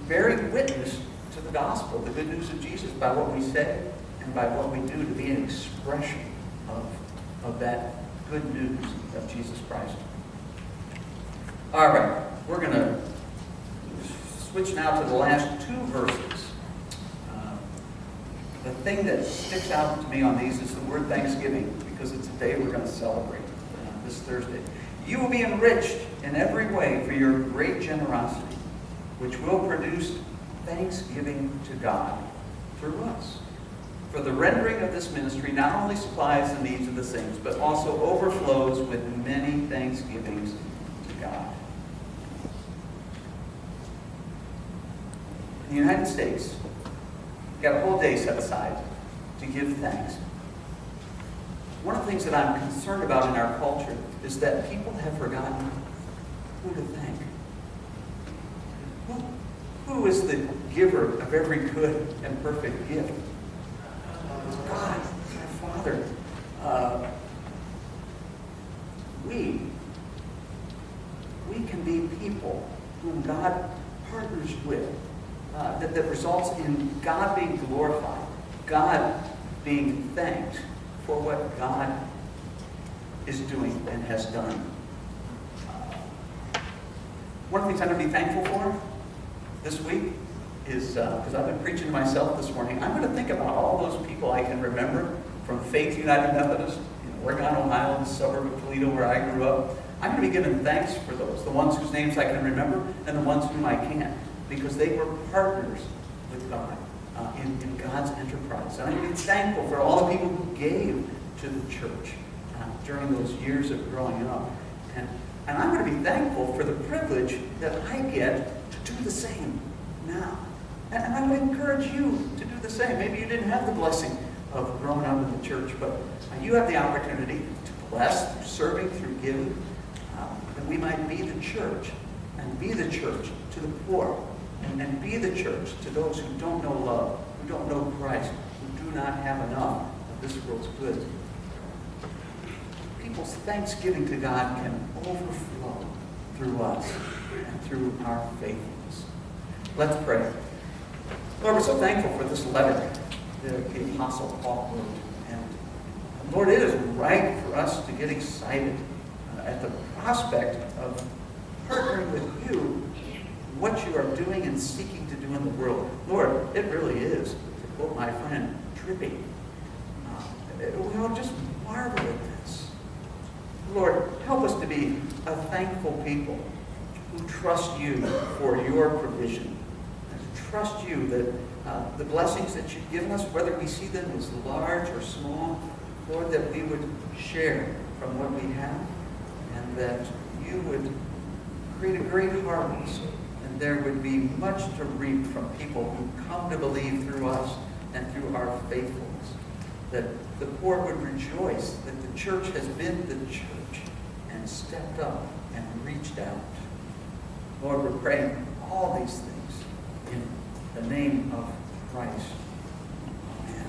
bearing witness to the gospel, the good news of Jesus, by what we say and by what we do, to be an expression of that good news of Jesus Christ. All right, we're going to switch now to the last two verses. The thing that sticks out to me on these is the word Thanksgiving, because it's a day we're going to celebrate this Thursday. You will be enriched in every way for your great generosity, which will produce thanksgiving to God through us. For the rendering of this ministry not only supplies the needs of the saints, but also overflows with many thanksgivings to God. In the United States, we've got a whole day set aside to give thanks. One of the things that I'm concerned about in our culture is that people have forgotten who to thank. Who is the giver of every good and perfect gift? God, our Father. We can be people whom God partners with, that results in God being glorified, God being thanked for what God is doing and has done. One of the things I'm going to be thankful for this week is, because I've been preaching to myself this morning, I'm going to think about all those people I can remember from Faith United Methodist in Oregon, Ohio, in the suburb of Toledo where I grew up. I'm going to be giving thanks for those, the ones whose names I can remember and the ones whom I can't, because they were partners with God in God's enterprise. And I'm going to be thankful for all the people who gave to the church during those years of growing up. And I'm going to be thankful for the privilege that I get to do the same now. And I'm going to encourage you to do the same. Maybe you didn't have the blessing of growing up in the church, but you have the opportunity to bless through serving, through giving, that we might be the church, and be the church to the poor, and be the church to those who don't know love, who don't know Christ, who do not have enough of this world's good. People's thanksgiving to God can overflow through us and through our faithfulness. Let's pray. Lord, we're so thankful for this letter that the Apostle Paul wrote. And Lord, it is right for us to get excited at the prospect of partnering with you what you are doing and seeking to do in the world. Lord, it really is, to quote my friend, trippy. We all just marvel at this. Lord, help us to be a thankful people who trust you for your provision. And to trust you that the blessings that you've given us, whether we see them as large or small, Lord, that we would share from what we have, and that you would create a great harvest, and there would be much to reap from people who come to believe through us and through our faithfulness. That the poor would rejoice that the church has been the church and stepped up and reached out. Lord, we're praying all these things in the name of Christ. Amen.